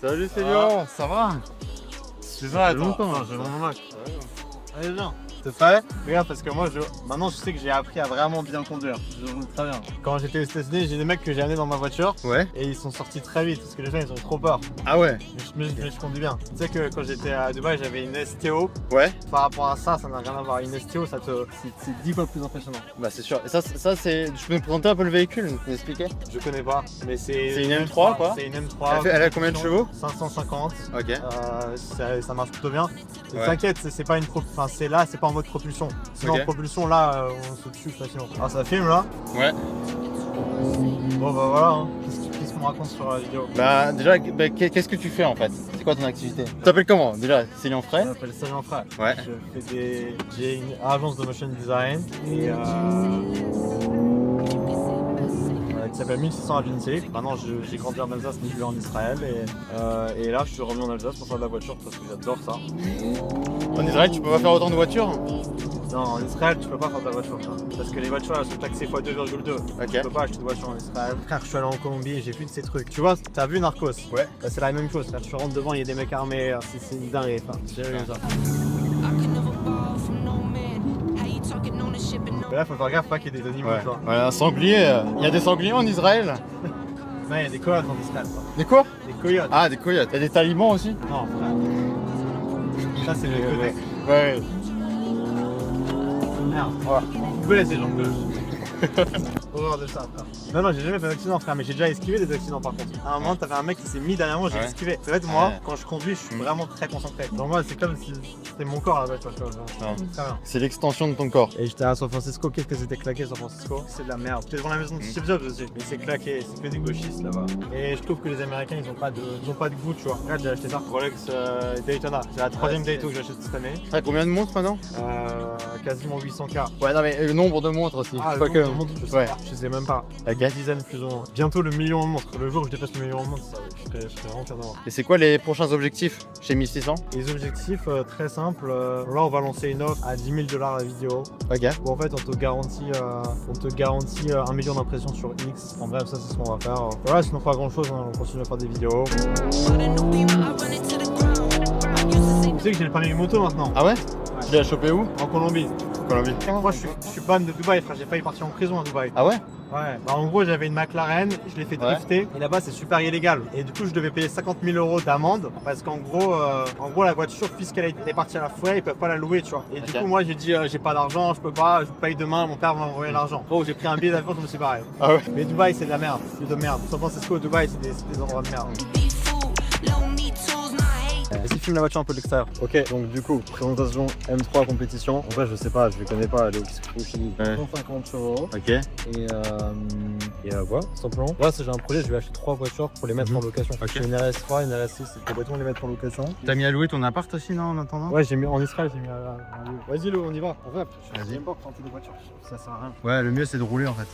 Salut Célian, ça va? C'est ça, longtemps, j'ai mon Mac. Allez, viens. C'est fait? Regarde, parce que moi, maintenant, je sais que j'ai appris à vraiment bien conduire. Je roule très bien. Quand j'étais aux États-Unis, j'ai des mecs que j'ai amenés dans ma voiture. Ouais. Et ils sont sortis très vite parce que les gens, ils ont trop peur. Ah ouais? Mais je conduis bien. Tu sais que quand j'étais à Dubaï, j'avais une STO. Ouais. Par rapport à ça n'a rien à voir. Une STO, c'est 10 fois plus impressionnant. Bah c'est sûr. Et ça c'est. Tu peux me présenter un peu le véhicule, m'expliquer? Je connais pas, mais c'est une M3 quoi? C'est une M3. Elle a combien de chevaux? 550. Ok. Ça marche plutôt bien. Ouais. T'inquiète, c'est pas une c'est là, c'est pas en mode propulsion. Sinon Ok. en propulsion là, on se tue facilement. Ah ça filme là? Ouais. Bon bah voilà, hein. Qu'est-ce qu'on raconte sur la vidéo? Bah déjà, qu'est-ce que tu fais en fait? C'est quoi ton activité? Tu t'appelles comment? Déjà, Célian Fray? Je m'appelle Célian Fray. Ouais. J'ai une agence de motion design et qui s'appelle 1600 Agency. Maintenant j'ai grandi en Alsace mais je vis en Israël et là je suis revenu en Alsace pour faire de la voiture parce que j'adore ça. En Israël, tu peux pas faire autant de voitures? Non, en Israël, tu peux pas faire de la voiture, ça. Parce que les voitures, elles sont taxées x 2,2. Ok. Tu peux pas acheter de voiture en Israël. Frère, je suis allé en Colombie et j'ai vu de ces trucs. Tu vois, t'as vu Narcos? Ouais. Bah, c'est la même chose. Frère, tu rentres devant, il y a des mecs armés. C'est une dinguerie. Enfin, j'ai vu ça. Mais là, faut faire gaffe pas qu'il y ait des animaux, Ouais. tu vois. Ouais, un sanglier. Il y a des sangliers en Israël? Non, il y a des coyotes en Israël, quoi. Des quoi? Des coyotes. Ah, des coyotes. Il y a des talibans aussi? Non, frère. Ça, c'est le côté. Ouais. Merde. Voilà. Tu peux laisser les jambes horreur de ça, frère. Non, j'ai jamais fait d'accident, frère, mais j'ai déjà esquivé des accidents par contre. À un moment, t'avais un mec qui s'est mis derrière moi, j'ai esquivé. En fait, moi, quand je conduis, je suis vraiment très concentré. Genre, moi, c'est comme si c'était mon corps là-bas, tu vois. Très bien. C'est l'extension de ton corps. Et j'étais à San Francisco, qu'est-ce que c'était claqué San Francisco? C'est de la merde. J'étais devant la maison de Steve Jobs aussi, mais c'est claqué, c'est que des gauchistes là-bas. Et je trouve que les Américains, ils ont pas de goût, tu vois. Regarde, j'ai acheté ça, Rolex Daytona. C'est la troisième Daytona que j'achète cette année. T'as combien de montres maintenant? Quasiment 800K. Ouais, non, mais le nombre de montres aussi. Ah, Je le sais pas nombre de montres, je sais Ouais. pas. Je sais même pas. La dizaine plus ou moins. Bientôt le million de montres. Le jour où je dépasse le million de montres, je serai vraiment fier d'avoir. Et c'est quoi les prochains objectifs chez 1600? Les objectifs très simples. Là, on va lancer une offre à 10 000 $ la vidéo. Ok. Où en fait, on te garantit 1 million d'impressions sur X. En bref, ça, c'est ce qu'on va faire. Voilà, sinon pas grand chose. Hein. On continue à faire des vidéos. Tu sais que j'ai le permis moto maintenant. Ah ouais? Tu l'as chopé où? En Colombie. Colombie. Moi, je suis ban de Dubaï, frère. J'ai failli partir en prison à Dubaï. Ah ouais? Ouais, bah en gros j'avais une McLaren, je l'ai fait drifter et là-bas c'est super illégal. Et du coup je devais payer 50 000 € d'amende parce qu'en gros, la voiture puisqu'elle est partie à la fouet, ils peuvent pas la louer, tu vois. Et du coup moi j'ai dit j'ai pas d'argent, je peux pas, je vous paye demain, mon père va m'envoyer l'argent. Gros j'ai pris un billet d'avion, je me suis barré. Ah ouais? Mais Dubaï c'est de la merde, c'est de merde. San Francisco, Dubaï c'est des endroits de merde. Vas-y, filme la voiture un peu de l'extérieur. Ok, donc du coup, présentation M3 compétition. En vrai, je sais pas, je les connais pas, les Oxy, 150 chevaux. Ok. Et voilà, tout simplement. Là, j'ai un projet, je vais acheter 3 voitures pour les mettre en location. J'ai une RS3, une RS6, c'est pour les mettre en location. T'as mis à louer ton appart aussi, non, en attendant? Ouais, j'ai mis en Israël, j'ai mis à Vas-y, Lou, on y va. En vrai, je Vas-y. sais même pas tenter des voitures, ça sert à rien. Ouais, le mieux c'est de rouler en fait.